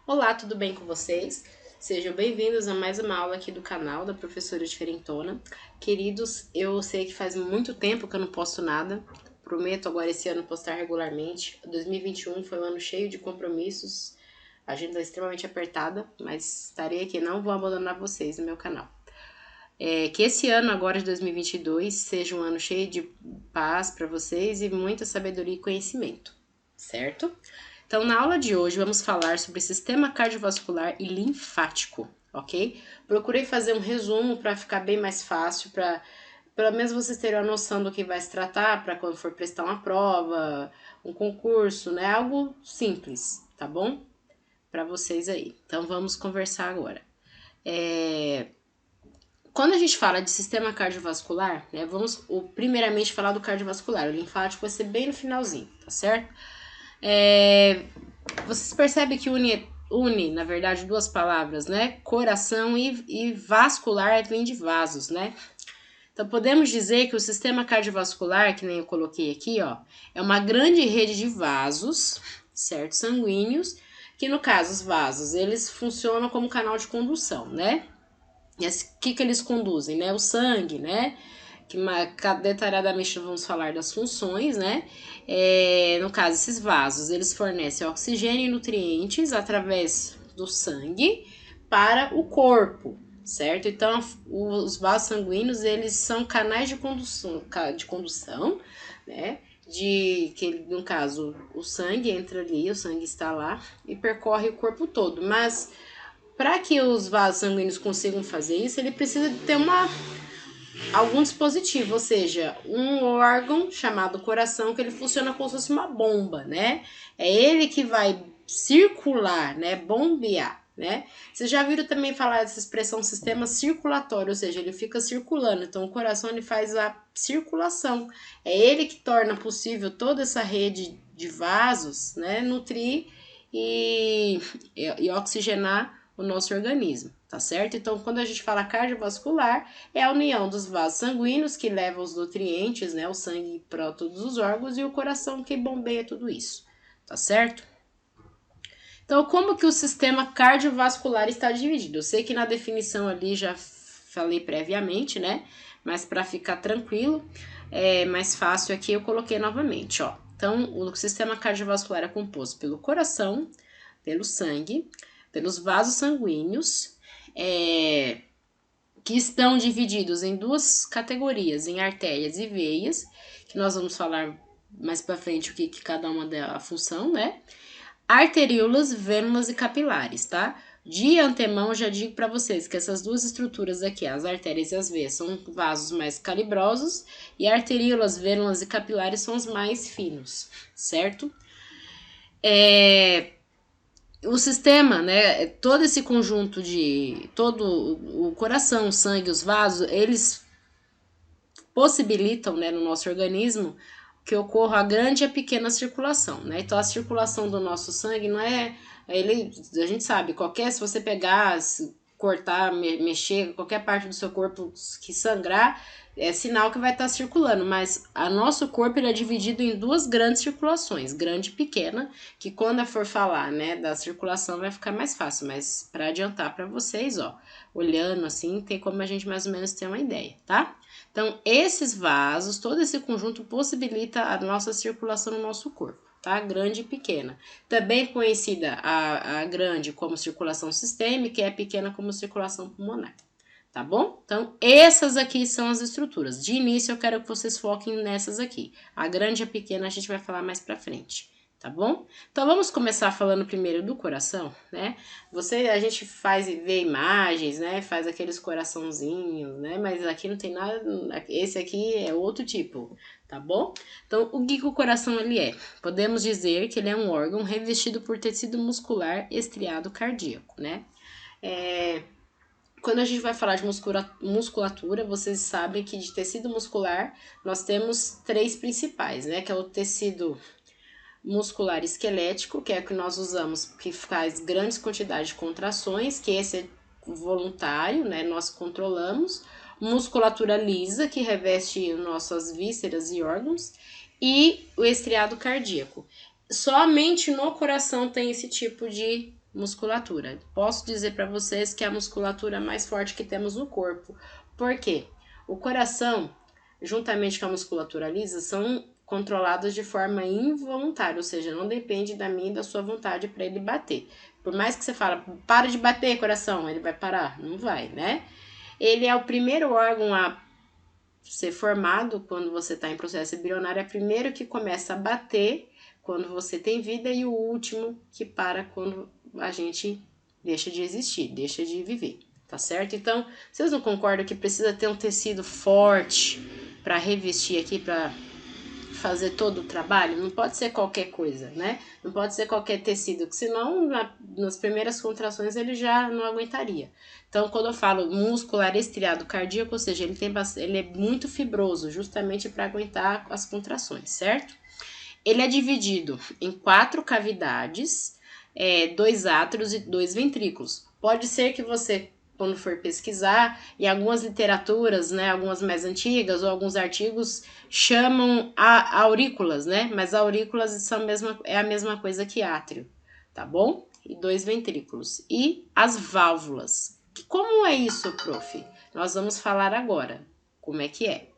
Olá, tudo bem com vocês? Sejam bem-vindos a mais uma aula aqui do canal da professora Diferentona. Queridos, eu sei que faz muito tempo que eu não posto nada. Prometo agora esse ano postar regularmente. 2021 foi um ano cheio de compromissos, agenda extremamente apertada, mas estarei aqui, não vou abandonar vocês no meu canal. Que esse ano agora de 2022 seja um ano cheio de paz para vocês e muita sabedoria e conhecimento, certo? Então, na aula de hoje, vamos falar sobre sistema cardiovascular e linfático, ok? Procurei fazer um resumo para ficar bem mais fácil, para pelo menos vocês terem a noção do que vai se tratar para quando for prestar uma prova, um concurso, né? Algo simples, tá bom? Para vocês aí. Então, vamos conversar agora. Quando a gente fala de sistema cardiovascular, né? Vamos primeiramente falar do cardiovascular. O linfático vai ser bem no finalzinho, tá certo? Vocês percebem que une, na verdade, duas palavras, né? Coração e vascular vem de vasos, né? Então, podemos dizer que o sistema cardiovascular, que nem eu coloquei aqui, ó, é uma grande rede de vasos, certo? Sanguíneos, que no caso, os vasos, eles funcionam como canal de condução, né? E o que eles conduzem, né? O sangue, né? Que detalhadamente vamos falar das funções, né? No caso, esses vasos, eles fornecem oxigênio e nutrientes através do sangue para o corpo, certo? Então, os vasos sanguíneos, eles são canais de condução, né? Que no caso, o sangue entra ali, o sangue está lá e percorre o corpo todo, mas para que os vasos sanguíneos consigam fazer isso, ele precisa de ter algum dispositivo, ou seja, um órgão chamado coração, que ele funciona como se fosse uma bomba, né? É ele que vai circular, né? Bombear, né? Vocês já viram também falar dessa expressão sistema circulatório, ou seja, ele fica circulando. Então, o coração ele faz a circulação. É ele que torna possível toda essa rede de vasos, né? Nutrir e oxigenar o nosso organismo, tá certo? Então, quando a gente fala cardiovascular, é a união dos vasos sanguíneos que levam os nutrientes, né, o sangue para todos os órgãos e o coração que bombeia tudo isso, tá certo? Então, como que o sistema cardiovascular está dividido? Eu sei que na definição ali já falei previamente, né? Mas para ficar tranquilo, mais fácil aqui eu coloquei novamente, ó. Então, o sistema cardiovascular é composto pelo coração, pelo sangue, pelos vasos sanguíneos, que estão divididos em duas categorias, em artérias e veias, que nós vamos falar mais para frente o que cada uma da função, né? Arteríolas, vênulas e capilares, tá? De antemão, já digo para vocês que essas duas estruturas aqui, as artérias e as veias, são vasos mais calibrosos e arteríolas, vênulas e capilares são os mais finos, certo? O sistema, né, todo esse conjunto todo o coração, o sangue, os vasos, eles possibilitam, né, no nosso organismo que ocorra a grande e a pequena circulação, né? Então a circulação do nosso sangue não a gente sabe, se você pegar, cortar, mexer, qualquer parte do seu corpo que sangrar, é sinal que vai estar circulando, mas o nosso corpo ele é dividido em duas grandes circulações, grande e pequena, que quando eu for falar, né, da circulação vai ficar mais fácil, mas para adiantar para vocês, ó, olhando assim, tem como a gente mais ou menos ter uma ideia, tá? Então, esses vasos, todo esse conjunto possibilita a nossa circulação no nosso corpo, tá? Grande e pequena. Também conhecida a grande como circulação sistêmica e a pequena como circulação pulmonar, tá bom? Então, essas aqui são as estruturas. De início, eu quero que vocês foquem nessas aqui. A grande e a pequena a gente vai falar mais pra frente, tá bom? Então, vamos começar falando primeiro do coração, né? A gente vê imagens, né? Faz aqueles coraçãozinhos, né? Mas aqui não tem nada, esse aqui é outro tipo, tá bom? Então, o que o coração ele é? Podemos dizer que ele é um órgão revestido por tecido muscular estriado cardíaco, né? Quando a gente vai falar de musculatura, vocês sabem que de tecido muscular nós temos três principais, né? Que é o tecido muscular esquelético, que é o que nós usamos, que faz grandes quantidades de contrações, que esse é voluntário, né? Nós controlamos. Musculatura lisa, que reveste nossas vísceras e órgãos. E o estriado cardíaco. Somente no coração tem esse tipo de musculatura. Posso dizer para vocês que é a musculatura mais forte que temos no corpo. Por quê? O coração, juntamente com a musculatura lisa, são controlados de forma involuntária, ou seja, não depende da minha e da sua vontade para ele bater. Por mais que você fale, para de bater, coração, ele vai parar? Não vai, né? Ele é o primeiro órgão a ser formado quando você está em processo embrionário, é o primeiro que começa a bater quando você tem vida e o último que para quando a gente deixa de existir, deixa de viver, tá certo? Então, vocês não concordam que precisa ter um tecido forte para revestir aqui, para fazer todo o trabalho? Não pode ser qualquer coisa, né? Não pode ser qualquer tecido, que senão nas primeiras contrações ele já não aguentaria. Então, quando eu falo muscular estriado cardíaco, ou seja, ele é muito fibroso, justamente para aguentar as contrações, certo? Ele é dividido em 4 cavidades, 2 átrios e 2 ventrículos. Pode ser que você, quando for pesquisar, em algumas literaturas, né, algumas mais antigas ou alguns artigos, chamam aurículas, né? Mas aurículas é a mesma coisa que átrio, tá bom? E 2 ventrículos. E as válvulas. Como é isso, prof? Nós vamos falar agora. Como é que é?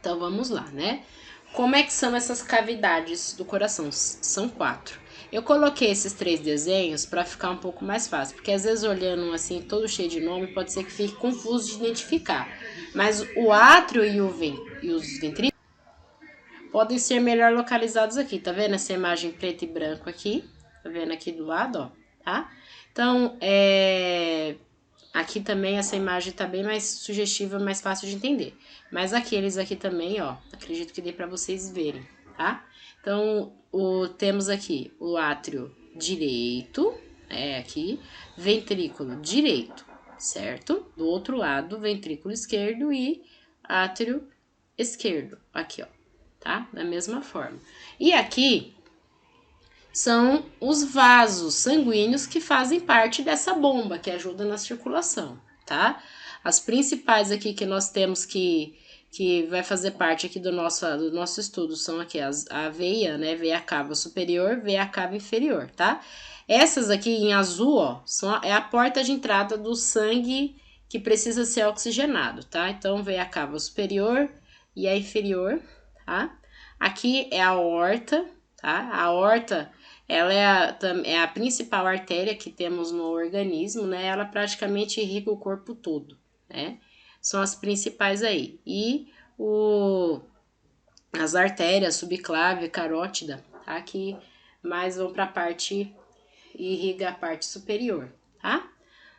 Então vamos lá, né? Como é que são essas cavidades do coração? São 4. Eu coloquei esses 3 desenhos para ficar um pouco mais fácil, porque às vezes olhando assim, todo cheio de nome, pode ser que fique confuso de identificar. Mas o átrio e os ventrículos podem ser melhor localizados aqui. Tá vendo essa imagem preto e branco aqui? Tá vendo aqui do lado, ó, tá? Então, aqui também essa imagem tá bem mais sugestiva, mais fácil de entender. Mas aqueles aqui também, ó, acredito que dê para vocês verem, tá? Então, temos aqui o átrio direito, aqui, ventrículo direito, certo? Do outro lado, ventrículo esquerdo e átrio esquerdo, aqui, ó, tá? Da mesma forma. E aqui são os vasos sanguíneos que fazem parte dessa bomba, que ajuda na circulação, tá? As principais aqui que nós temos que vai fazer parte aqui do nosso estudo são aqui a veia, né? Veia cava superior, veia cava inferior, tá? Essas aqui em azul, ó, é a porta de entrada do sangue que precisa ser oxigenado, tá? Então, veia cava superior e a inferior, tá? Aqui é a aorta, tá? A aorta, ela é a principal artéria que temos no organismo, né? Ela praticamente irriga o corpo todo, né? São as principais aí. E as artérias subclávia e carótida, tá? Que mais vão para a parte, irriga a parte superior, tá?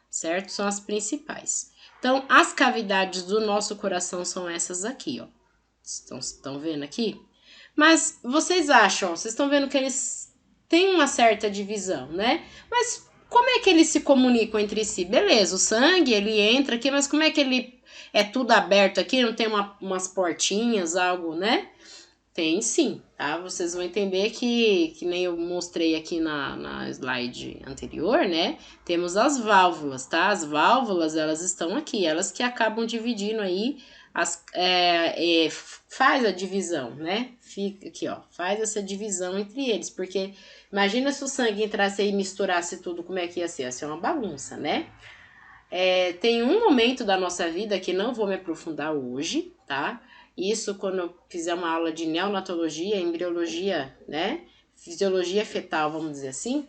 Certo? São as principais. Então, as cavidades do nosso coração são essas aqui, ó. Estão vendo aqui? Mas vocês acham, vocês estão vendo que eles têm uma certa divisão, né? Mas como é que eles se comunicam entre si? Beleza, o sangue, ele entra aqui, mas como é que ele é tudo aberto aqui? Não tem umas portinhas, algo, né? Tem sim, tá? Vocês vão entender que nem eu mostrei aqui na slide anterior, né? Temos as válvulas, tá? As válvulas, elas estão aqui, elas que acabam dividindo aí, faz a divisão, né? Fica aqui, ó, faz essa divisão entre eles, porque imagina se o sangue entrasse aí e misturasse tudo, como é que ia ser? Ia ser uma bagunça, né? Tem um momento da nossa vida que não vou me aprofundar hoje, tá? Isso quando eu fizer uma aula de neonatologia, embriologia, né? Fisiologia fetal, vamos dizer assim.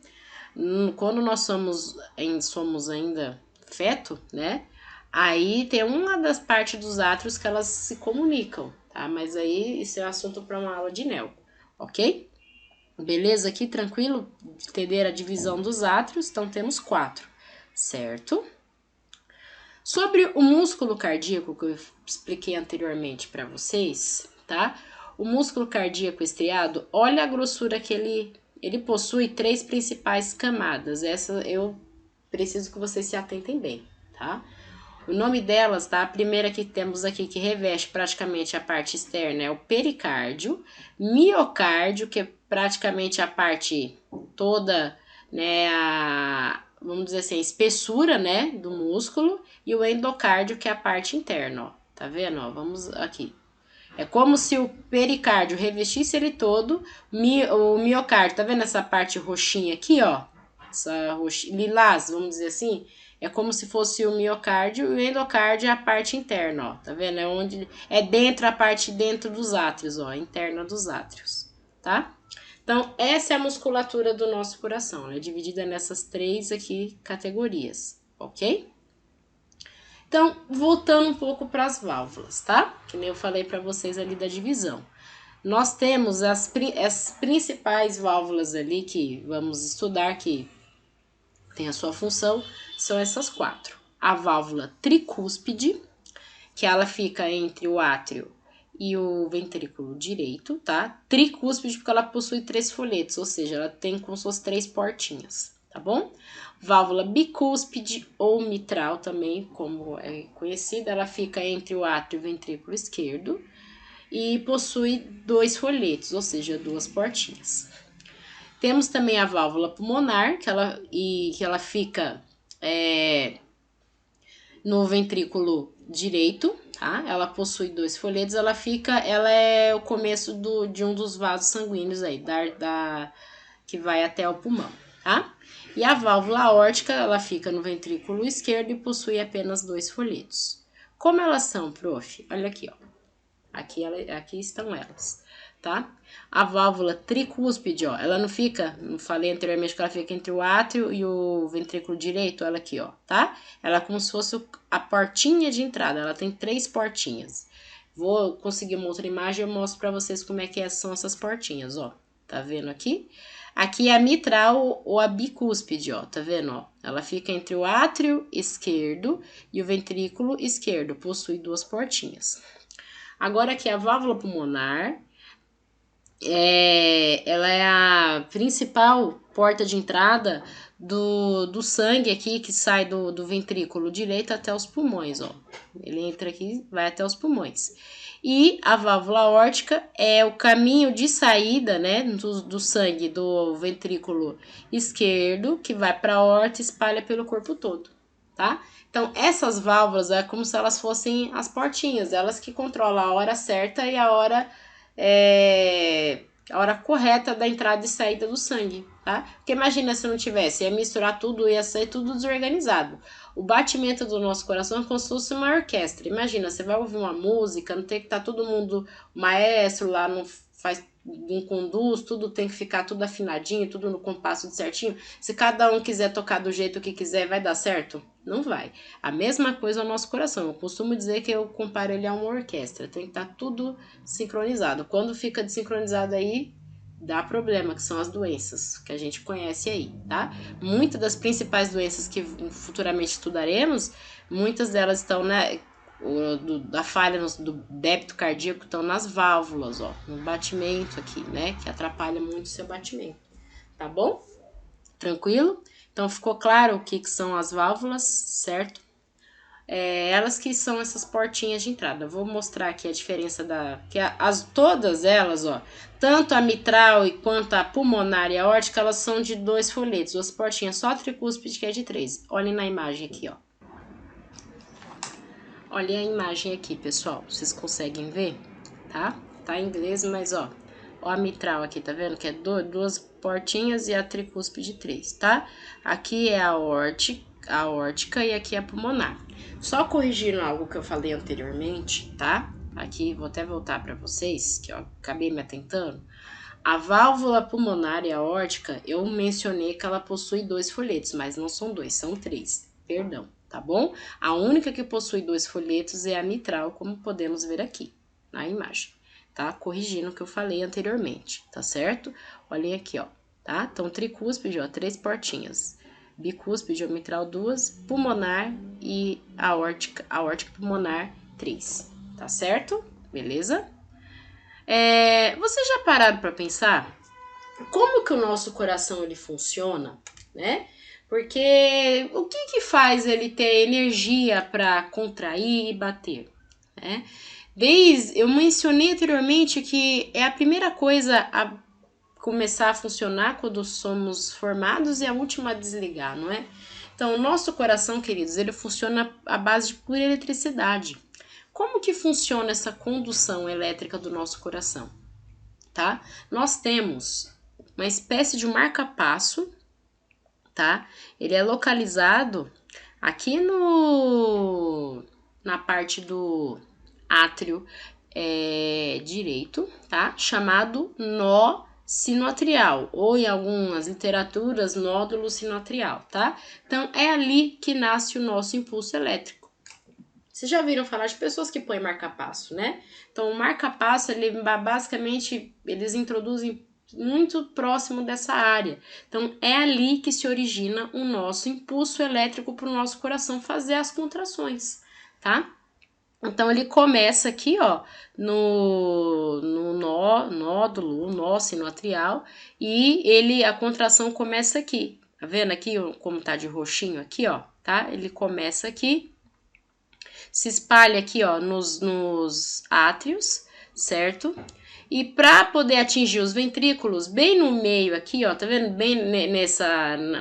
Quando nós somos ainda feto, né? Aí tem uma das partes dos átrios que elas se comunicam, tá? Mas aí isso é assunto para uma aula de neo, ok? Beleza aqui, tranquilo? Entender a divisão dos átrios, então temos 4, certo? Sobre o músculo cardíaco, que eu expliquei anteriormente para vocês, tá? O músculo cardíaco estriado, olha a grossura que ele possui 3 principais camadas. Essa eu preciso que vocês se atentem bem, tá? O nome delas, tá? A primeira que temos aqui, que reveste praticamente a parte externa, é o pericárdio. Miocárdio, que é praticamente a parte toda, né? Vamos dizer assim, a espessura, né? Do músculo. E o endocárdio, que é a parte interna, ó. Tá vendo? Ó, vamos aqui. É como se o pericárdio revestisse ele todo, o miocárdio, tá vendo essa parte roxinha aqui, ó? Essa lilás, vamos dizer assim, é como se fosse o miocárdio e o endocárdio é a parte interna, ó, tá vendo? É onde é dentro, a parte dentro dos átrios, ó, interna dos átrios, tá? Então, essa é a musculatura do nosso coração, ela é dividida nessas 3 aqui categorias, ok? Então, voltando um pouco para as válvulas, tá? Que nem eu falei para vocês ali da divisão. Nós temos as principais válvulas ali que vamos estudar, que tem a sua função, são essas 4. A válvula tricúspide, que ela fica entre o átrio e o ventrículo direito, tá? Tricúspide porque ela possui 3 folhetos, ou seja, ela tem como se fossem 3 portinhas, tá bom? Válvula bicúspide ou mitral também, como é conhecida, ela fica entre o átrio e o ventrículo esquerdo e possui 2 folhetos, ou seja, 2 portinhas. Temos também a válvula pulmonar, que ela fica no ventrículo direito, tá? Ela possui 2 folhetos, ela é o começo de um dos vasos sanguíneos aí, que vai até o pulmão, tá? E a válvula aórtica, ela fica no ventrículo esquerdo e possui apenas 2 folhetos. Como elas são, prof? Olha aqui, ó. Aqui estão elas, tá? A válvula tricúspide, ó, ela não fica, não falei anteriormente que ela fica entre o átrio e o ventrículo direito, ela aqui, ó, tá? Ela é como se fosse a portinha de entrada, ela tem 3 portinhas. Vou conseguir uma outra imagem e eu mostro pra vocês como é que são essas portinhas, ó. Tá vendo aqui? Aqui é a mitral ou a bicúspide, ó, tá vendo, ó? Ela fica entre o átrio esquerdo e o ventrículo esquerdo, possui 2 portinhas. Agora aqui a válvula pulmonar, ela é a principal porta de entrada do sangue aqui que sai do ventrículo direito até os pulmões, ó. Ele entra aqui, vai até os pulmões. E a válvula aórtica é o caminho de saída, né, do sangue do ventrículo esquerdo, que vai para a aorta e espalha pelo corpo todo, tá? Então, essas válvulas é como se elas fossem as portinhas, elas que controlam a hora certa e a hora correta da entrada e saída do sangue, tá? Porque imagina se não tivesse, ia misturar tudo, ia sair tudo desorganizado. O batimento do nosso coração é como se fosse uma orquestra. Imagina, você vai ouvir uma música, não tem que estar todo mundo, o maestro lá não conduz, tudo tem que ficar tudo afinadinho, tudo no compasso de certinho. Se cada um quiser tocar do jeito que quiser, vai dar certo? Não vai. A mesma coisa é o nosso coração. Eu costumo dizer que eu comparo ele a uma orquestra. Tem que estar tudo sincronizado. Quando fica desincronizado aí, dá problema, que são as doenças que a gente conhece aí, tá? Muitas das principais doenças que futuramente estudaremos, muitas delas estão da falha do débito cardíaco, estão nas válvulas, ó, no batimento aqui, né, que atrapalha muito o seu batimento, tá bom? Tranquilo? Então, ficou claro o que são as válvulas, certo? Elas que são essas portinhas de entrada. Vou mostrar aqui a diferença todas elas, ó, tanto a mitral quanto a pulmonar e a aórtica, elas são de 2 folhetos, 2 portinhas, só a tricúspide que é de 3. Olhem na imagem aqui, ó. Olhem a imagem aqui, pessoal. Vocês conseguem ver? Tá? Tá em inglês, mas ó a mitral aqui, tá vendo? Que é 2 portinhas e a tricúspide 3, tá? Aqui é a aórtica e aqui é a pulmonar. Só corrigindo algo que eu falei anteriormente, tá? Aqui, vou até voltar para vocês, que eu acabei me atentando. A válvula pulmonar e a aórtica, eu mencionei que ela possui 2 folhetos, mas não são 2, são 3. Perdão, tá bom? A única que possui 2 folhetos é a mitral, como podemos ver aqui na imagem, tá? Corrigindo o que eu falei anteriormente, tá certo? Olhem aqui, ó, tá? Então, tricúspide, ó, 3 portinhas. Bicúspide ou mitral, 2. Pulmonar e aórtica pulmonar, 3. Tá certo? Beleza? Vocês já pararam para pensar como que o nosso coração ele funciona, né? Porque o que faz ele ter energia para contrair e bater, né? Eu mencionei anteriormente que é a primeira coisa a começar a funcionar quando somos formados e a última a desligar, não é? Então, o nosso coração, queridos, ele funciona à base de pura eletricidade. como que funciona essa condução elétrica do nosso coração, tá? Nós temos uma espécie de marca-passo, tá? Ele é localizado aqui na parte do átrio direito, tá? Chamado nó sinoatrial, ou em algumas literaturas, nódulo sinoatrial, tá? Então, é ali que nasce o nosso impulso elétrico. Vocês já viram falar de pessoas que põem marca-passo, né? Então, o marca-passo, ele basicamente, eles introduzem muito próximo dessa área. Então, é ali que se origina o nosso impulso elétrico para o nosso coração fazer as contrações, tá? Então, ele começa aqui, ó, no nódulo, o nó sinoatrial, e a contração começa aqui. Tá vendo aqui como tá de roxinho aqui, ó, tá? Ele começa aqui, se espalha aqui, ó, nos átrios, certo? E para poder atingir os ventrículos, bem no meio aqui, ó, tá vendo? Bem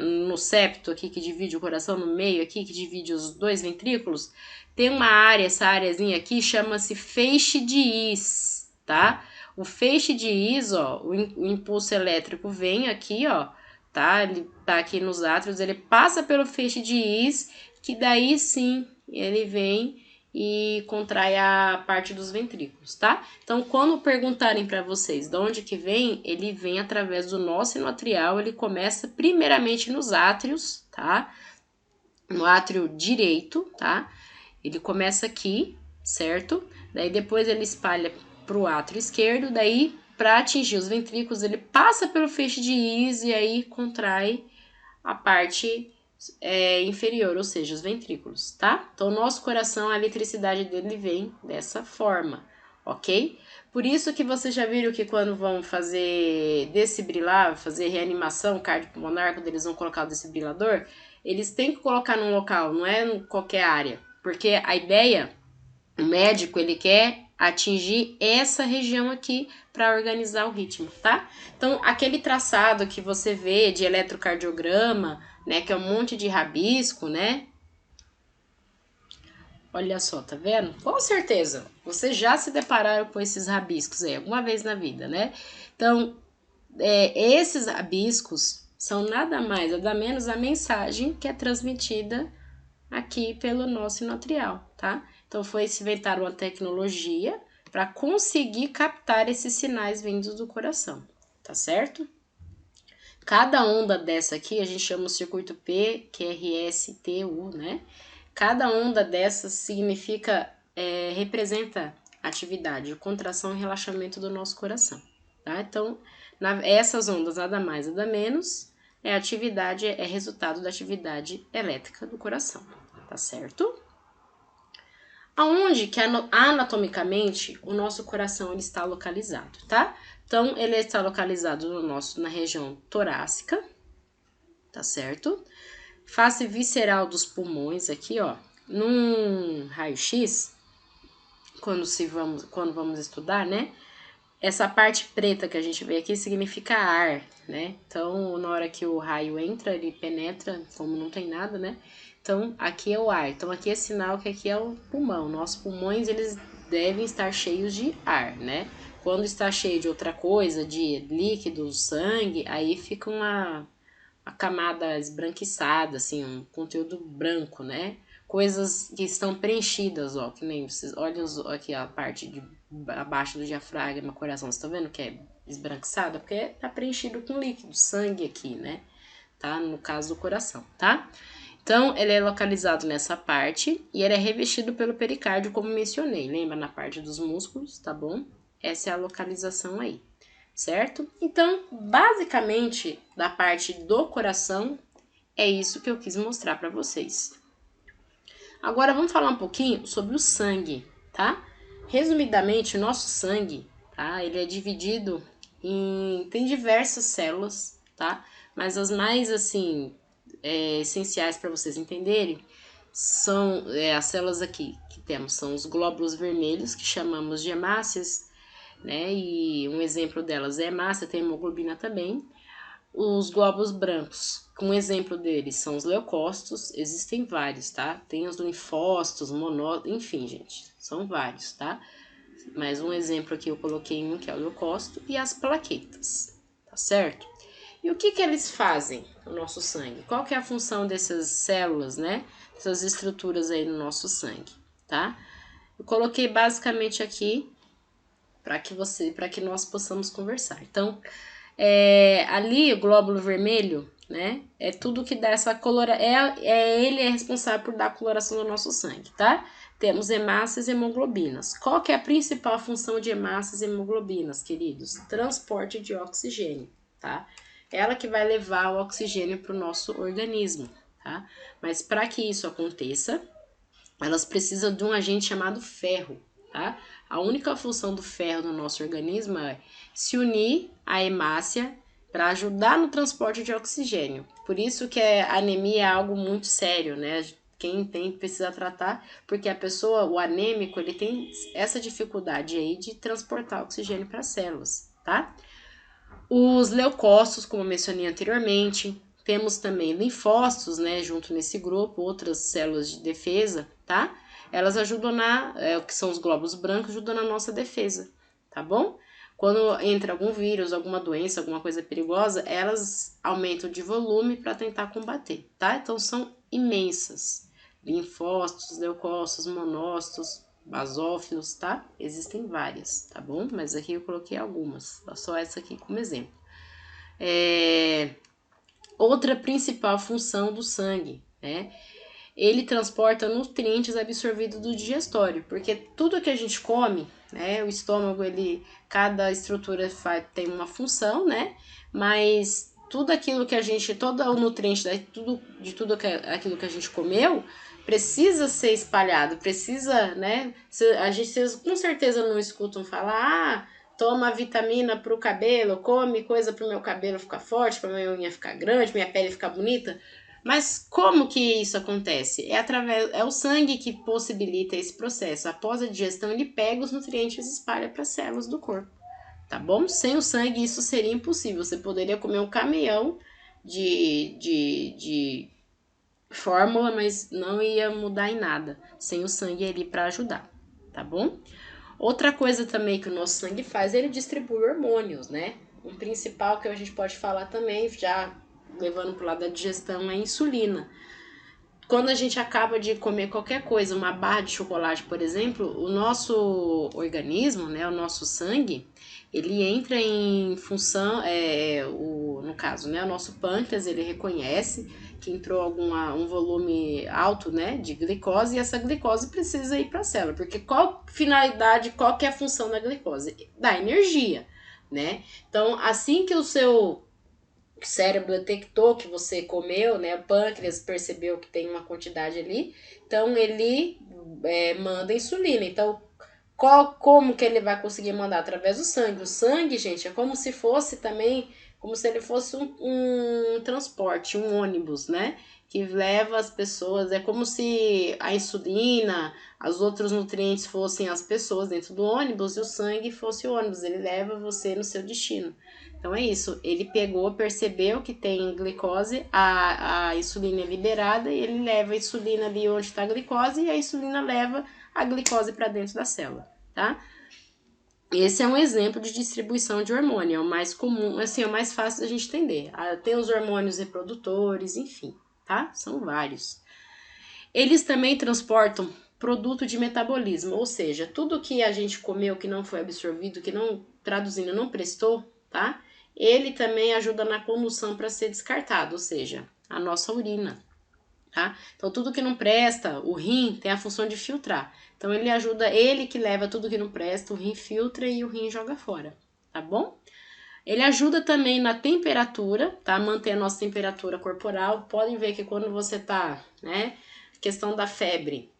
no septo aqui que divide o coração, no meio aqui que divide os dois ventrículos, tem uma área, essa areazinha aqui chama-se feixe de His, tá? O feixe de His, ó, o impulso elétrico vem aqui, ó, tá? Ele tá aqui nos átrios, ele passa pelo feixe de His, que daí sim ele vem e contrai a parte dos ventrículos, tá? Então, quando perguntarem para vocês de onde que vem, ele vem através do nó sinoatrial, ele começa primeiramente nos átrios, tá? No átrio direito, tá? Ele começa aqui, certo? Daí depois ele espalha pro átrio esquerdo, daí para atingir os ventrículos ele passa pelo feixe de His e aí contrai a parte inferior, ou seja, os ventrículos, tá? Então, o nosso coração, a eletricidade dele vem dessa forma, ok? Por isso que vocês já viram que quando vão fazer desfibrilar, fazer reanimação cardiopulmonar, quando eles vão colocar o desfibrilador, eles têm que colocar num local, não é em qualquer área, porque a ideia, o médico, ele quer atingir essa região aqui para organizar o ritmo, tá? Então, aquele traçado que você vê de eletrocardiograma, né, que é um monte de rabisco, né? Olha só, tá vendo? Com certeza, vocês já se depararam com esses rabiscos aí alguma vez na vida, né? Então, esses rabiscos são nada mais, nada menos a mensagem que é transmitida aqui pelo nó sinoatrial, tá? Então, foi se inventar uma tecnologia para conseguir captar esses sinais vindos do coração, tá certo? Cada onda dessa aqui, a gente chama o circuito P, QRS-TU, né? Cada onda dessas significa, representa atividade, contração e relaxamento do nosso coração, tá? Então, essas ondas, nada mais, nada menos, é resultado da atividade elétrica do coração, tá certo? Aonde que anatomicamente o nosso coração ele está localizado, tá? Então, ele está localizado na região torácica, tá certo? Face visceral dos pulmões aqui, ó, num raio-x, quando vamos estudar, né? Essa parte preta que a gente vê aqui significa ar, né? Então, na hora que o raio entra, ele penetra, como não tem nada, né? Então, aqui é o ar. Então, aqui é sinal que aqui é o pulmão. Nossos pulmões, eles devem estar cheios de ar, né? Quando está cheio de outra coisa, de líquido, sangue, aí fica uma camada esbranquiçada, assim, um conteúdo branco, né? Coisas que estão preenchidas, ó, que nem vocês olhem aqui a parte de abaixo do diafragma, coração, vocês estão vendo que é esbranquiçada? Porque tá preenchido com líquido, sangue aqui, né? Tá? No caso do coração, tá? Então, ele é localizado nessa parte e ele é revestido pelo pericárdio, como mencionei. Lembra na parte dos músculos, tá bom? Essa é a localização aí, certo? Então, basicamente, da parte do coração, é isso que eu quis mostrar para vocês. Agora, vamos falar um pouquinho sobre o sangue, tá? Resumidamente, o nosso sangue, tá? Ele é dividido tem diversas células, tá? Mas as mais, assim, essenciais para vocês entenderem são as células aqui que temos, são os glóbulos vermelhos, que chamamos de hemácias, né? E um exemplo delas é hemácia, tem hemoglobina também. os glóbulos brancos. Um exemplo deles são os leucócitos, existem vários, tá? Tem os linfócitos, monócitos, enfim, gente, são vários, tá? Mas um exemplo aqui eu coloquei um que é o leucócito e as plaquetas, tá certo? E o que que eles fazem no nosso sangue? Qual que é a função dessas células, né? Dessas estruturas aí no nosso sangue, tá? Eu coloquei basicamente aqui para que nós possamos conversar. Então, ali o glóbulo vermelho, né? É tudo que dá essa coloração. Ele é responsável por dar a coloração do nosso sangue, tá? Temos hemácias e hemoglobinas. Qual que é a principal função de hemácias e hemoglobinas, queridos? Transporte de oxigênio, tá? Ela que vai levar o oxigênio para o nosso organismo, tá? Mas para que isso aconteça, elas precisam de um agente chamado ferro, tá? A única função do ferro no nosso organismo é se unir à hemácia para ajudar no transporte de oxigênio. Por isso que a anemia é algo muito sério, né? Quem tem precisa tratar, porque a pessoa, o anêmico, ele tem essa dificuldade aí de transportar oxigênio para as células, tá? Os leucócitos, como eu mencionei anteriormente, temos também linfócitos, né, junto nesse grupo, outras células de defesa, tá? Elas ajudam o que são os glóbulos brancos, ajudam na nossa defesa, tá bom? Quando entra algum vírus, alguma doença, alguma coisa perigosa, elas aumentam de volume para tentar combater, tá? Então são imensas. Linfócitos, leucócitos, monócitos, basófilos, tá? Existem várias, tá bom? Mas aqui eu coloquei algumas, só essa aqui como exemplo. Outra principal função do sangue, né? Ele transporta nutrientes absorvidos do digestório, porque tudo que a gente come, né? O estômago, cada estrutura tem uma função, né? Mas tudo aquilo que todo o nutriente de tudo aquilo que a gente comeu precisa ser espalhado, precisa, né? Vocês com certeza não escutam falar, toma vitamina para o cabelo, come coisa para o meu cabelo ficar forte, para minha unha ficar grande, minha pele ficar bonita. Mas como que isso acontece? É o sangue que possibilita esse processo. Após a digestão, ele pega os nutrientes e espalha para as células do corpo, tá bom? Sem o sangue isso seria impossível. Você poderia comer um caminhão de fórmula, mas não ia mudar em nada. Sem o sangue ali para ajudar, tá bom? Outra coisa também que o nosso sangue faz, ele distribui hormônios, né? Um principal que a gente pode falar também, já levando para o lado da digestão, é a insulina. Quando a gente acaba de comer qualquer coisa, uma barra de chocolate, por exemplo, o nosso organismo, né, o nosso sangue, ele entra em função, no caso, né, o nosso pâncreas, ele reconhece que entrou um volume alto, né, de glicose, e essa glicose precisa ir para a célula, porque qual finalidade, qual que é a função da glicose? Dá energia, né? Então, assim que o seu cérebro detectou que você comeu, né? O pâncreas percebeu que tem uma quantidade ali, então ele manda insulina. Então, como que ele vai conseguir mandar? Através do sangue. O sangue, gente, é como se fosse também, como se ele fosse um transporte, um ônibus, né? Que leva as pessoas, é como se a insulina, os outros nutrientes fossem as pessoas dentro do ônibus e o sangue fosse o ônibus, ele leva você no seu destino. Então é isso, ele pegou, percebeu que tem glicose, a insulina é liberada e ele leva a insulina ali onde está a glicose e a insulina leva a glicose para dentro da célula, tá? Esse é um exemplo de distribuição de hormônio, é o mais comum, assim, é o mais fácil da gente entender. Tem os hormônios reprodutores, enfim, tá? São vários. Eles também transportam produto de metabolismo, ou seja, tudo que a gente comeu que não foi absorvido, que não, traduzindo, não prestou, tá? Ele também ajuda na condução para ser descartado, ou seja, a nossa urina, tá? Então tudo que não presta, o rim tem a função de filtrar. Então ele ajuda, ele que leva tudo que não presta, o rim filtra e o rim joga fora, tá bom? Ele ajuda também na temperatura, tá? Manter a nossa temperatura corporal. Podem ver que quando você tá, né? Questão da febre.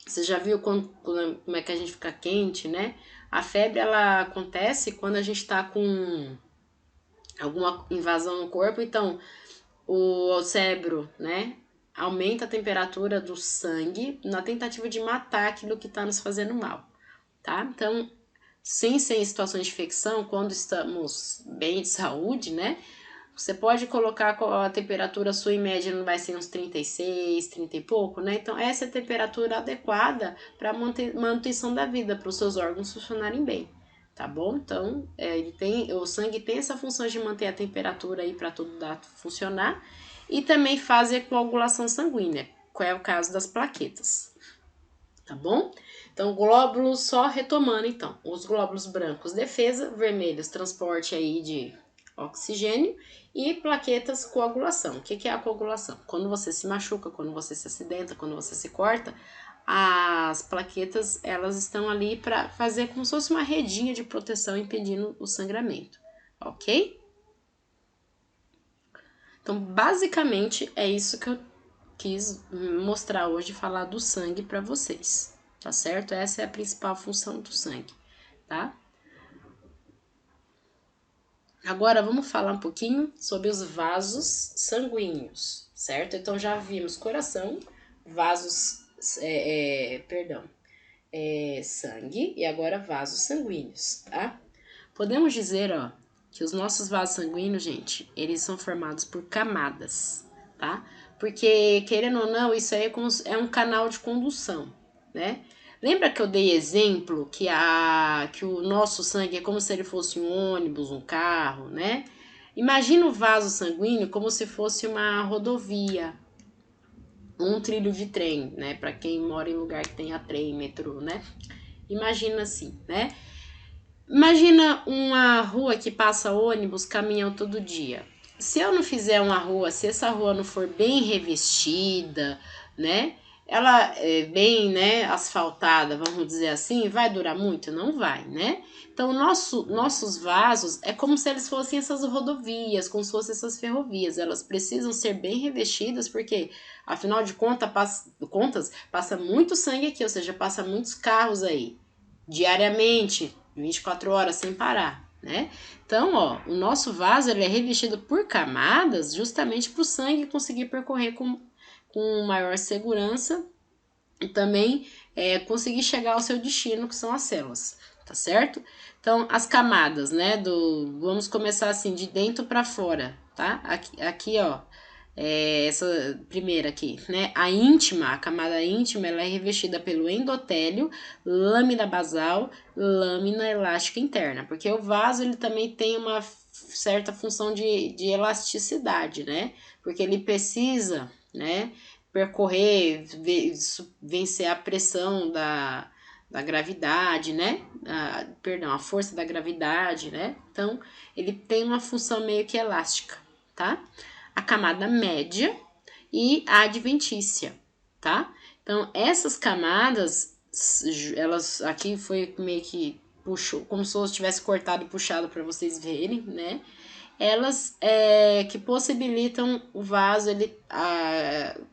Você já viu como é que a gente fica quente, né? A febre, ela acontece quando a gente tá com alguma invasão no corpo. Então, o cérebro, né? Aumenta a temperatura do sangue na tentativa de matar aquilo que tá nos fazendo mal, tá? Então, sem ser em situações de infecção, quando estamos bem de saúde, né? Você pode colocar a temperatura sua em média, não vai ser uns 36, 30 e pouco, né? Então, essa é a temperatura adequada para manutenção da vida, para os seus órgãos funcionarem bem, tá bom? Então, o sangue tem essa função de manter a temperatura aí para todo dado funcionar e também faz a coagulação sanguínea, que é o caso das plaquetas, tá bom? Então, glóbulos, só retomando então, os glóbulos brancos, defesa, vermelhos, transporte aí de oxigênio e plaquetas, coagulação. O que é a coagulação? Quando você se machuca, quando você se acidenta, quando você se corta, as plaquetas, elas estão ali para fazer como se fosse uma redinha de proteção impedindo o sangramento, ok? Então, basicamente, é isso que eu quis mostrar hoje, falar do sangue para vocês, tá certo? Essa é a principal função do sangue, tá? Agora, vamos falar um pouquinho sobre os vasos sanguíneos, certo? Então, já vimos coração, vasos, sangue e agora vasos sanguíneos, tá? Podemos dizer, ó, que os nossos vasos sanguíneos, gente, eles são formados por camadas, tá? Porque, querendo ou não, isso aí é um canal de condução, né? Lembra que eu dei exemplo que o nosso sangue é como se ele fosse um ônibus, um carro, né? Imagina o vaso sanguíneo como se fosse uma rodovia, um trilho de trem, né? Para quem mora em lugar que tenha trem, metrô, né? Imagina assim, né? Imagina uma rua que passa ônibus, caminhão todo dia. Se eu não fizer uma rua, se essa rua não for bem revestida, né? Ela é bem, né, asfaltada, vamos dizer assim, vai durar muito? Não vai, né? Então, nossos vasos é como se eles fossem essas rodovias, como se fossem essas ferrovias. Elas precisam ser bem revestidas, porque, afinal de contas, passa muito sangue aqui, ou seja, passa muitos carros aí, diariamente, 24 horas sem parar, né? Então, ó, o nosso vaso ele é revestido por camadas justamente para o sangue conseguir percorrer com maior segurança e também conseguir chegar ao seu destino, que são as células, tá certo? Então, as camadas, né, vamos começar assim, de dentro para fora, tá? Aqui, ó, essa primeira aqui, né? A camada íntima, ela é revestida pelo endotélio, lâmina basal, lâmina elástica interna, porque o vaso ele também tem uma certa função de elasticidade, né? Porque ele precisa, né, percorrer, vencer a pressão da gravidade, né? A força da gravidade, né? Então, ele tem uma função meio que elástica, tá? A camada média e a adventícia, tá? Então, essas camadas, elas aqui foi meio que puxou, como se eu tivesse cortado e puxado para vocês verem, né? Elas que possibilitam o vaso ele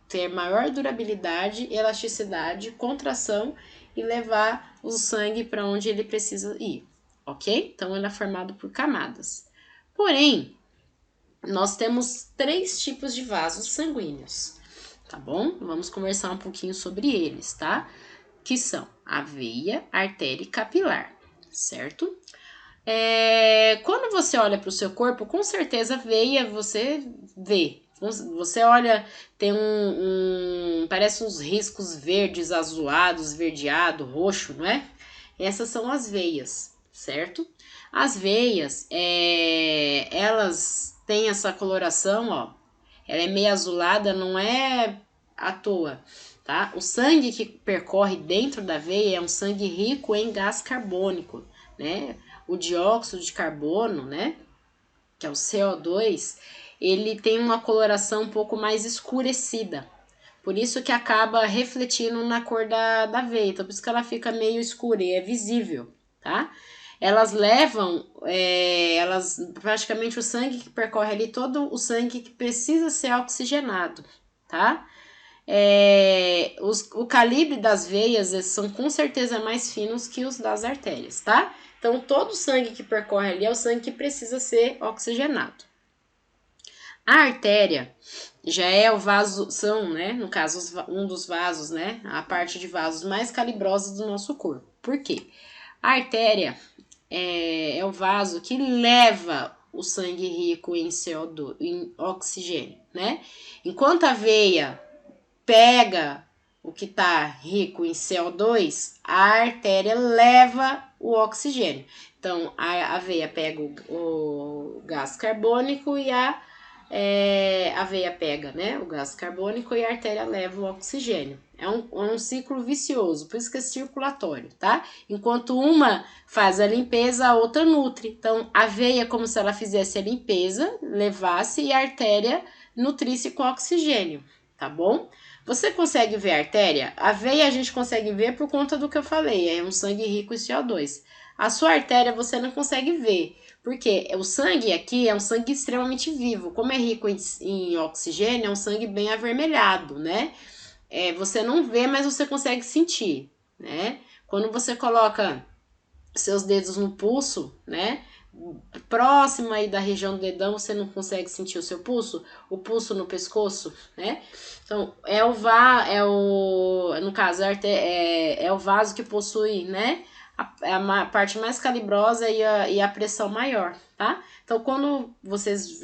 ter maior durabilidade, elasticidade, contração e levar o sangue para onde ele precisa ir, ok? Então, ele é formado por camadas. Porém, nós temos 3 tipos de vasos sanguíneos, tá bom? Vamos conversar um pouquinho sobre eles, tá? Que são a veia, artéria e capilar, certo? Quando você olha para o seu corpo, com certeza a veia você vê. Você olha, tem parece uns riscos verdes, azulados, esverdeado, roxo, não é? Essas são as veias, certo? As veias, elas têm essa coloração, ó. Ela é meio azulada, não é à toa, tá? O sangue que percorre dentro da veia é um sangue rico em gás carbônico, né? O dióxido de carbono, né? Que é o CO2, ele tem uma coloração um pouco mais escurecida. Por isso que acaba refletindo na cor da veia. Então, por isso que ela fica meio escura e é visível, tá? Elas levam, praticamente o sangue que percorre ali, todo o sangue que precisa ser oxigenado, tá? O calibre das veias são com certeza mais finos que os das artérias, tá? Então, todo o sangue que percorre ali é o sangue que precisa ser oxigenado. A artéria já é o vaso, né? No caso, um dos vasos, né? A parte de vasos mais calibrosos do nosso corpo. Por quê? A artéria é o vaso que leva o sangue rico em CO2, em oxigênio, né? Enquanto a veia pega o que está rico em CO2, a artéria leva o oxigênio. Então, a veia pega o gás carbônico e a veia pega, né, o gás carbônico e a artéria leva o oxigênio. É um ciclo vicioso, por isso que é circulatório, tá? Enquanto uma faz a limpeza, a outra nutre. Então, a veia é como se ela fizesse a limpeza, levasse e a artéria nutrisse com oxigênio, tá bom? Você consegue ver a artéria? A veia a gente consegue ver por conta do que eu falei, é um sangue rico em CO2. A sua artéria você não consegue ver, porque o sangue aqui é um sangue extremamente vivo. Como é rico em oxigênio, é um sangue bem avermelhado, né? Você não vê, mas você consegue sentir, né? Quando você coloca seus dedos no pulso, né? Próximo aí da região do dedão, você não consegue sentir o pulso no pescoço, né? Então, no caso, é o vaso que possui, né? A parte mais calibrosa e a pressão maior, tá? Então, quando vocês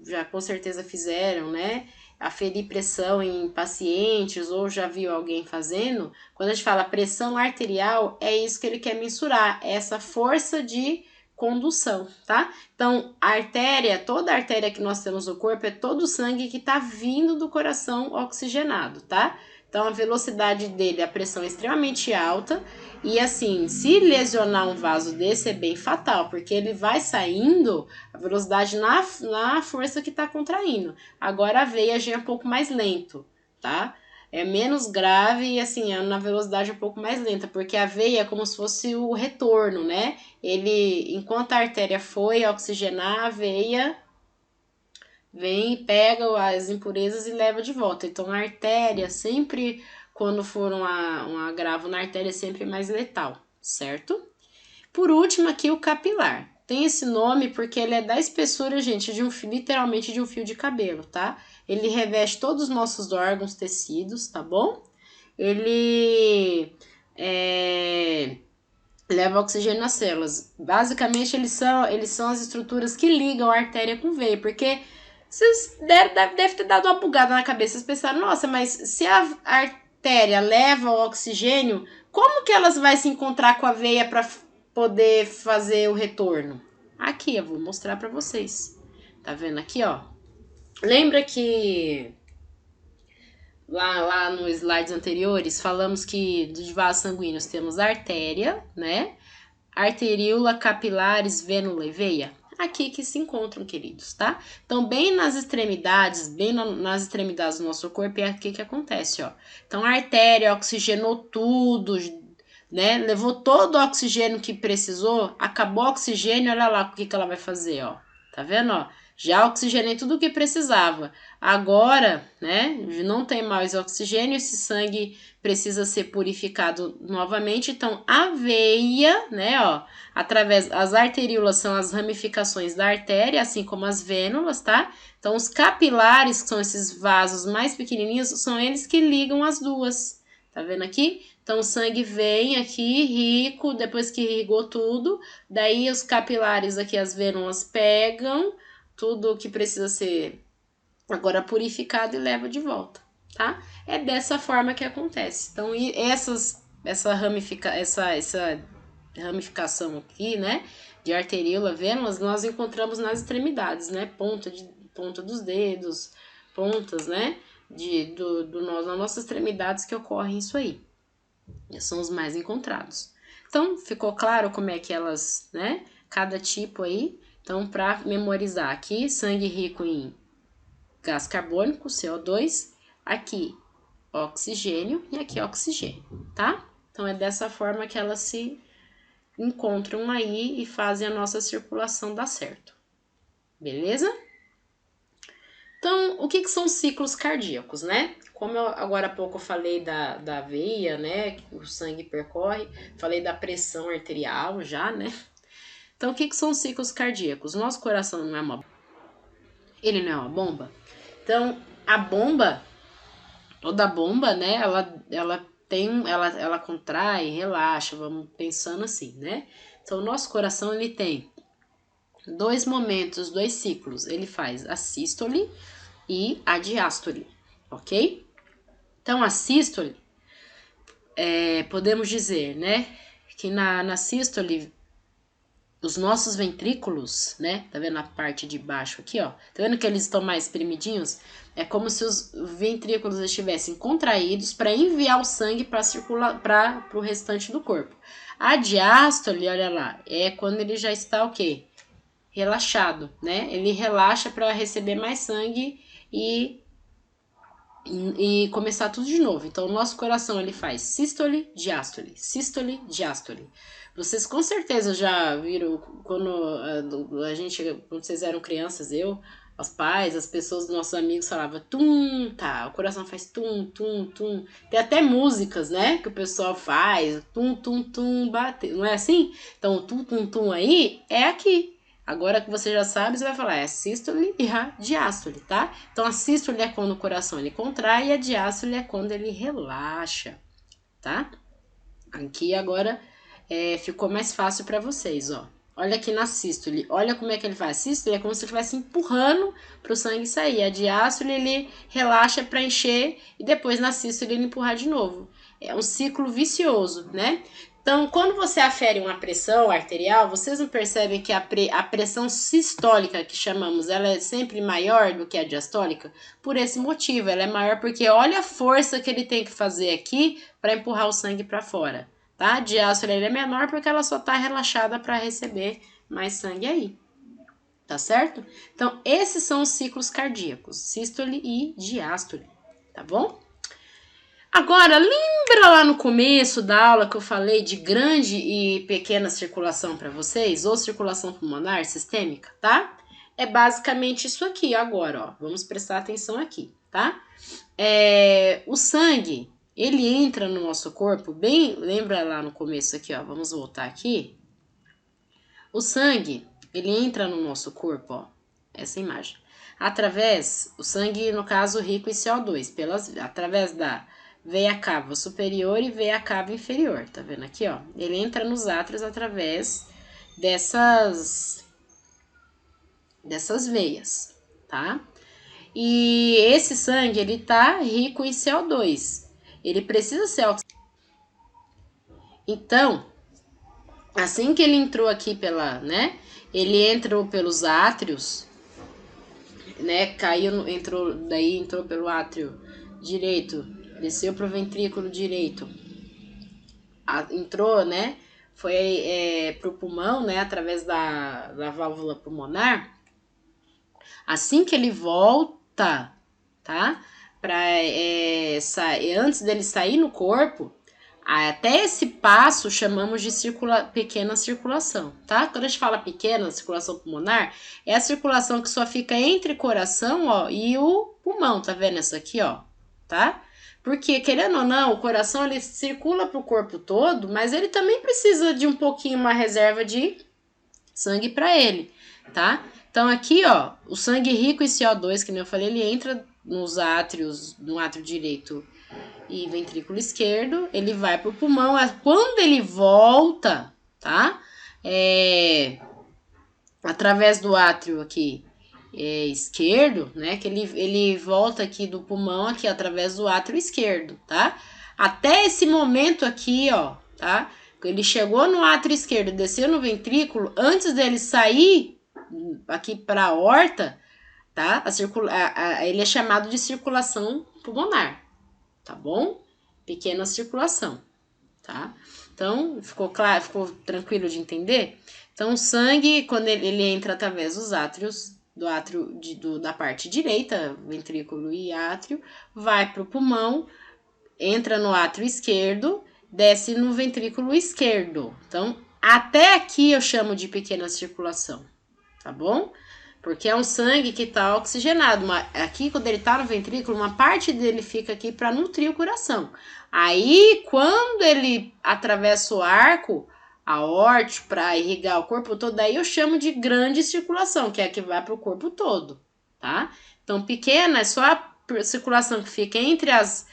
já com certeza fizeram, né? Aferir pressão em pacientes ou já viu alguém fazendo, quando a gente fala pressão arterial, é isso que ele quer mensurar, essa força de condução, tá? Então, a artéria, toda a artéria que nós temos no corpo é todo o sangue que tá vindo do coração oxigenado, tá? Então, a velocidade dele, a pressão é extremamente alta e assim, se lesionar um vaso desse é bem fatal, porque ele vai saindo a velocidade na força que tá contraindo. Agora a veia já é um pouco mais lento, tá? É menos grave e assim, é na velocidade um pouco mais lenta, porque a veia é como se fosse o retorno, né? Enquanto a artéria foi oxigenar, a veia vem e pega as impurezas e leva de volta. Então a artéria sempre, quando for um agravo na artéria, é sempre mais letal, certo? Por último aqui o capilar. Tem esse nome porque ele é da espessura, gente, literalmente de um fio de cabelo, tá? Ele reveste todos os nossos órgãos, tecidos, tá bom? Ele leva oxigênio nas células. Basicamente, eles são as estruturas que ligam a artéria com veia, porque vocês devem ter dado uma bugada na cabeça. Vocês pensaram, nossa, mas se a artéria leva o oxigênio, como que elas vão se encontrar com a veia para poder fazer o retorno? Aqui, eu vou mostrar para vocês. Tá vendo aqui, ó? Lembra que lá nos slides anteriores falamos que dos vasos sanguíneos temos a artéria, né? Arteríola, capilares, vênula e veia? Aqui que se encontram, queridos, tá? Então, bem nas extremidades, nas extremidades do nosso corpo, é aqui que acontece, ó. Então, a artéria oxigenou tudo, né? Levou todo o oxigênio que precisou, acabou o oxigênio, olha lá o que ela vai fazer, ó. Tá vendo, ó? Já oxigenei tudo o que precisava. Agora, né, não tem mais oxigênio, esse sangue precisa ser purificado novamente. Então, a veia, né, ó, as arteríolas são as ramificações da artéria, assim como as vênulas, tá? Então, os capilares, que são esses vasos mais pequenininhos, são eles que ligam as duas. Tá vendo aqui? Então, o sangue vem aqui, rico, depois que irrigou tudo, daí os capilares aqui, as vênulas pegam tudo que precisa ser agora purificado e leva de volta, tá? É dessa forma que acontece. Então, essa ramificação aqui, né, de arteríola, vênulas, nós encontramos nas extremidades, né, ponta dos dedos, pontas, né, nas nossas extremidades que ocorre isso aí. São os mais encontrados. Então, ficou claro como é que elas, né, cada tipo aí. Então, para memorizar aqui, sangue rico em gás carbônico, CO2, aqui oxigênio e aqui oxigênio, tá? Então, é dessa forma que elas se encontram aí e fazem a nossa circulação dar certo. Beleza? Então, o que são ciclos cardíacos, né? Como eu agora há pouco falei da veia, né, que o sangue percorre, falei da pressão arterial já, né? Então, o que são ciclos cardíacos? Nosso coração não é ele não é uma bomba? Então, a bomba, toda bomba, né, ela contrai, relaxa, vamos pensando assim, né? Então, o nosso coração, ele tem dois momentos, dois ciclos. Ele faz a sístole e a diástole, ok? Então, a sístole, podemos dizer, né, que na sístole, os nossos ventrículos, né, tá vendo a parte de baixo aqui, ó, tá vendo que eles estão mais espremidinhos? É como se os ventrículos estivessem contraídos para enviar o sangue para circular para o restante do corpo. A diástole, olha lá, é quando ele já está o quê? Relaxado, né? Ele relaxa para receber mais sangue e começar tudo de novo. Então, o nosso coração ele faz sístole, diástole, sístole, diástole. Vocês com certeza já viram quando quando vocês eram crianças, os pais, as pessoas, nossos amigos falavam tum, tá, o coração faz tum, tum, tum. Tem até músicas, né, que o pessoal faz, tum, tum, tum, bate, não é assim? Então, o tum, tum, tum aí é aqui. Agora que você já sabe, você vai falar, é a sístole e a diástole, tá? Então, a sístole é quando o coração ele contrai e a diástole é quando ele relaxa, tá? Aqui agora ficou mais fácil para vocês, ó. Olha aqui na sístole, olha como é que ele faz. A sístole é como se ele estivesse empurrando para o sangue sair. A diástole ele relaxa para encher e depois na sístole ele empurrar de novo. É um ciclo vicioso, né? Então, quando você afere uma pressão arterial, vocês não percebem que a pressão sistólica, que chamamos, ela é sempre maior do que a diastólica? Por esse motivo, ela é maior porque olha a força que ele tem que fazer aqui para empurrar o sangue para fora, tá? A diástole é menor porque ela só está relaxada para receber mais sangue aí, tá certo? Então, esses são os ciclos cardíacos, sístole e diástole, tá bom? Agora, lembra lá no começo da aula que eu falei de grande e pequena circulação para vocês? Ou circulação pulmonar sistêmica, tá? É basicamente isso aqui agora, ó. Vamos prestar atenção aqui, tá? O sangue, ele entra no nosso corpo bem... Lembra lá no começo aqui, ó. Vamos voltar aqui. O sangue, ele entra no nosso corpo, ó. Essa imagem. O sangue, no caso, rico em CO2, através da veia cava superior e veia cava inferior, tá vendo aqui, ó? Ele entra nos átrios através dessas veias, tá? E esse sangue, ele tá rico em CO2. Ele precisa ser oxigenado. Então, assim que ele entrou aqui ele entrou pelos átrios, né? Entrou pelo átrio direito, desceu pro ventrículo direito, entrou, né? Foi pro pulmão, né? Através da válvula pulmonar. Assim que ele volta, tá? Antes dele sair no corpo, até esse passo chamamos de pequena circulação, tá? Quando a gente fala pequena circulação pulmonar, é a circulação que só fica entre o coração, ó, e o pulmão, tá vendo isso aqui, ó, tá? Porque, querendo ou não, o coração ele circula pro corpo todo, mas ele também precisa de um pouquinho, uma reserva de sangue para ele, tá? Então aqui, ó, o sangue rico em CO2, que nem eu falei, ele entra nos átrios, no átrio direito e ventrículo esquerdo, ele vai pro pulmão. Quando ele volta, tá? Através do átrio aqui esquerdo, né? Que ele volta aqui do pulmão aqui através do átrio esquerdo, tá? Até esse momento aqui, ó, tá? Ele chegou no átrio esquerdo, desceu no ventrículo, antes dele sair aqui para a aorta, tá? Ele é chamado de circulação pulmonar, tá bom? Pequena circulação, tá? Então, ficou claro, ficou tranquilo de entender? Então, o sangue, quando ele entra através dos átrios, da parte direita, ventrículo e átrio, vai para o pulmão, entra no átrio esquerdo, desce no ventrículo esquerdo. Então, até aqui eu chamo de pequena circulação, tá bom? Porque é um sangue que está oxigenado. Aqui, quando ele está no ventrículo, uma parte dele fica aqui para nutrir o coração. Aí, quando ele atravessa o arco aórtico para irrigar o corpo todo, daí eu chamo de grande circulação, que é a que vai para o corpo todo, tá? Então, pequena é só a circulação que fica entre as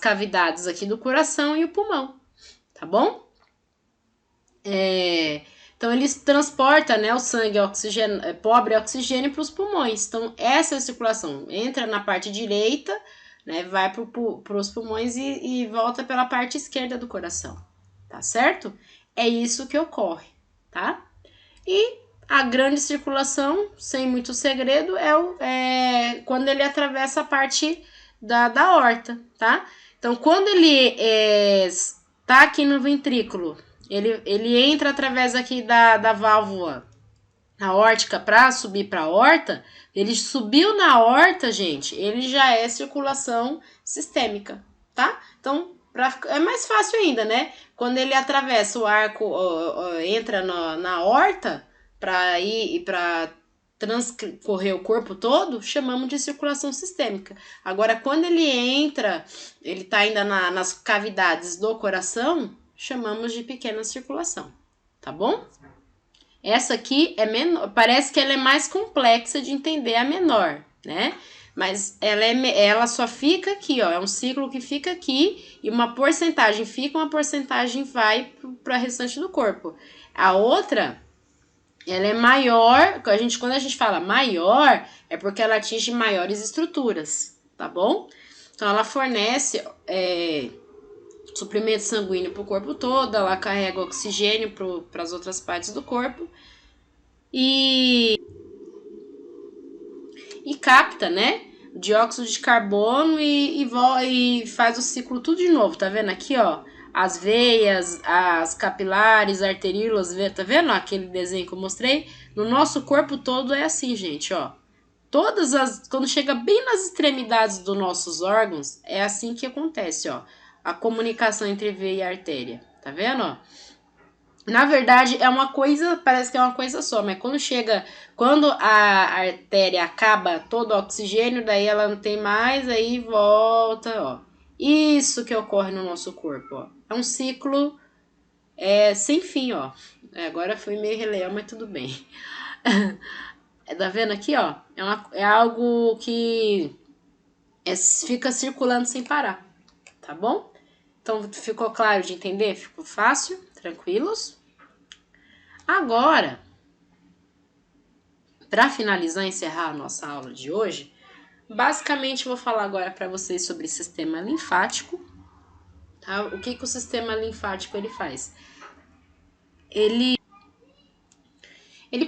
cavidades aqui do coração e o pulmão, tá bom? Então, ele transporta, né, o sangue pobre em oxigênio para os pulmões. Então, essa é a circulação. Entra na parte direita, né, vai para os pulmões e volta pela parte esquerda do coração. Tá certo? É isso que ocorre, tá? E a grande circulação, sem muito segredo, é quando ele atravessa a parte da aorta, tá? Então, quando ele tá aqui no ventrículo, ele entra através aqui da válvula aórtica para subir para a aorta, ele subiu na aorta, gente, ele já é circulação sistêmica, tá? Então, é mais fácil ainda, né? Quando ele atravessa o arco, entra na aorta para ir para transcorrer o corpo todo, chamamos de circulação sistêmica. Agora, quando ele entra, ele está ainda nas cavidades do coração, chamamos de pequena circulação, tá bom? Essa aqui é menor, parece que ela é mais complexa de entender, a menor, né? Mas ela só fica aqui, ó, é um ciclo que fica aqui e uma porcentagem fica, uma porcentagem vai para o restante do corpo. A outra, ela é maior, quando a gente fala maior, é porque ela atinge maiores estruturas, tá bom? Então, ela fornece suprimento sanguíneo para o corpo todo, ela carrega oxigênio para as outras partes do corpo e capta, né, dióxido de carbono e faz o ciclo tudo de novo, tá vendo aqui, ó? As veias, as capilares, arteríolas, tá vendo aquele desenho que eu mostrei? No nosso corpo todo é assim, gente, ó. Quando chega bem nas extremidades dos nossos órgãos, é assim que acontece, ó. A comunicação entre veia e artéria, tá vendo, ó? Na verdade, é uma coisa, parece que é uma coisa só, mas quando a artéria acaba todo o oxigênio, daí ela não tem mais, aí volta, ó. Isso que ocorre no nosso corpo, ó. É um ciclo sem fim, ó. Agora foi meio releão, mas tudo bem. Tá vendo aqui, ó? É algo que fica circulando sem parar, tá bom? Então, ficou claro de entender? Ficou fácil? Tranquilos? Agora, para finalizar e encerrar a nossa aula de hoje, basicamente vou falar agora para vocês sobre sistema linfático. Tá? O que o sistema linfático ele faz? Ele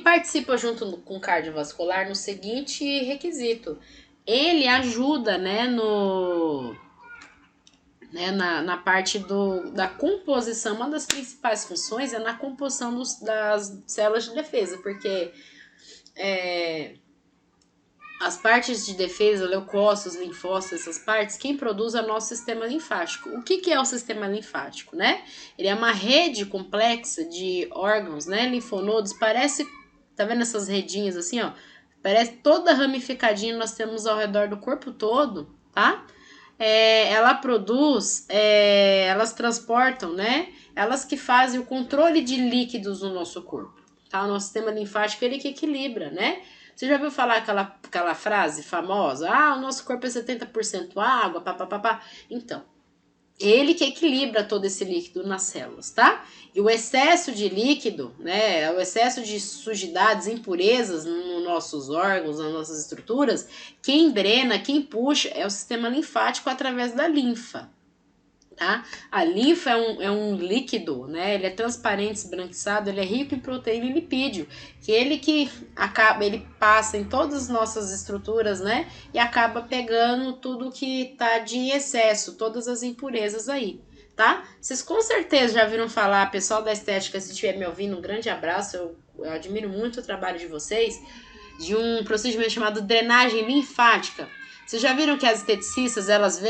participa junto com o cardiovascular no seguinte requisito. Ele ajuda, né, na parte da composição. Uma das principais funções é na composição das células de defesa, porque as partes de defesa, leucócitos, linfócitos, essas partes, quem produz é o nosso sistema linfático. O que é o sistema linfático, né? Ele é uma rede complexa de órgãos, né? Linfonodos, parece, tá vendo essas redinhas assim, ó? Parece toda ramificadinha, nós temos ao redor do corpo todo, tá? Ela produz, elas transportam, né? Elas que fazem o controle de líquidos no nosso corpo, tá? O nosso sistema linfático, ele que equilibra, né? Você já ouviu falar aquela frase famosa? O nosso corpo é 70% água, papapá. Então, ele que equilibra todo esse líquido nas células, tá? E o excesso de líquido, né, o excesso de sujidades, impurezas nos nossos órgãos, nas nossas estruturas, quem drena, quem puxa é o sistema linfático através da linfa, tá? A linfa é um líquido, né? Ele é transparente, esbranquiçado, ele é rico em proteína e lipídio, que ele passa em todas as nossas estruturas, né? E acaba pegando tudo que tá de excesso, todas as impurezas aí, tá? Vocês com certeza já viram falar, pessoal da estética, se estiver me ouvindo, um grande abraço, eu admiro muito o trabalho de vocês, de um procedimento chamado drenagem linfática. Vocês já viram que as esteticistas, elas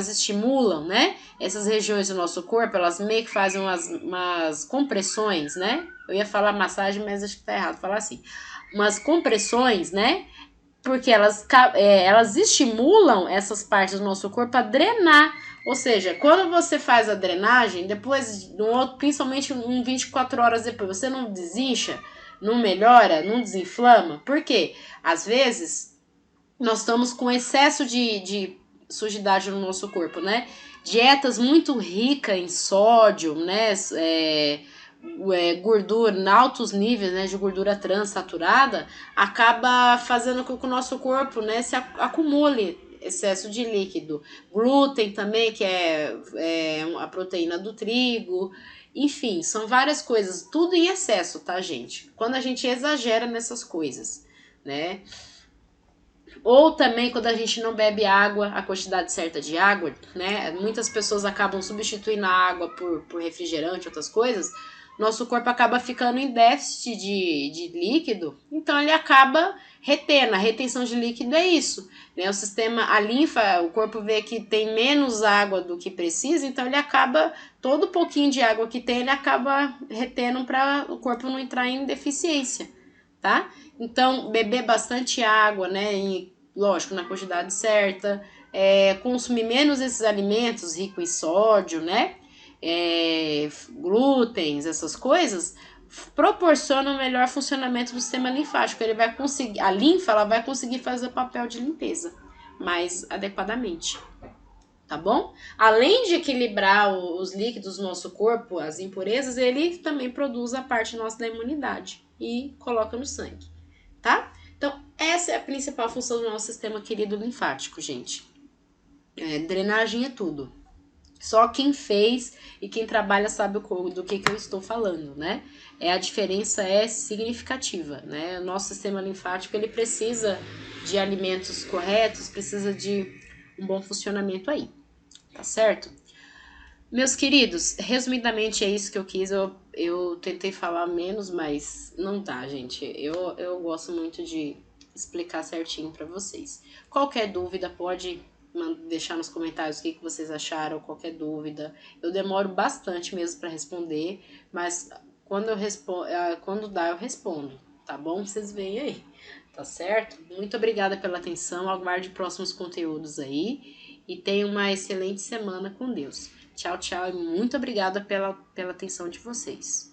estimulam, né? Essas regiões do nosso corpo, elas meio que fazem umas compressões, né? Eu ia falar massagem, mas acho que tá errado falar assim. Umas compressões, né? Porque elas estimulam essas partes do nosso corpo a drenar. Ou seja, quando você faz a drenagem, depois, principalmente 24 horas depois, você não desincha, não melhora, não desinflama. Por quê? Às vezes nós estamos com excesso de sujidade no nosso corpo, né? Dietas muito ricas em sódio, né? gordura, em altos níveis, né, de gordura trans saturada, acaba fazendo com que o nosso corpo, né, se acumule excesso de líquido. Glúten também, que é a proteína do trigo. Enfim, são várias coisas, tudo em excesso, tá, gente? Quando a gente exagera nessas coisas, né? Ou também quando a gente não bebe água, a quantidade certa de água, né? Muitas pessoas acabam substituindo a água por refrigerante, outras coisas. Nosso corpo acaba ficando em déficit de líquido, então ele acaba retendo. A retenção de líquido é isso, né? O sistema, a linfa, o corpo vê que tem menos água do que precisa, então ele acaba, todo pouquinho de água que tem, ele acaba retendo para o corpo não entrar em deficiência, tá? Então, beber bastante água, né? E, lógico, na quantidade certa. Consumir menos esses alimentos ricos em sódio, né? Glútens, essas coisas, proporcionam um melhor funcionamento do sistema linfático. Ele vai conseguir, a linfa, ela vai conseguir fazer o papel de limpeza mais adequadamente. Tá bom? Além de equilibrar os líquidos do nosso corpo, as impurezas, ele também produz a parte nossa da imunidade e coloca no sangue, tá? Então, essa é a principal função do nosso sistema querido linfático, gente. Drenagem é tudo. Só quem fez e quem trabalha sabe do que eu estou falando, né? A diferença é significativa, né? O nosso sistema linfático, ele precisa de alimentos corretos, precisa de um bom funcionamento aí, tá certo? Meus queridos, resumidamente é isso que eu quis. Eu tentei falar menos, mas não tá, gente. Eu gosto muito de explicar certinho para vocês. Qualquer dúvida, pode deixar nos comentários o que vocês acharam, qualquer dúvida. Eu demoro bastante mesmo para responder, mas quando dá, eu respondo, tá bom? Vocês veem aí, tá certo? Muito obrigada pela atenção. Aguarde próximos conteúdos aí e tenha uma excelente semana com Deus. Tchau, tchau e muito obrigada pela atenção de vocês.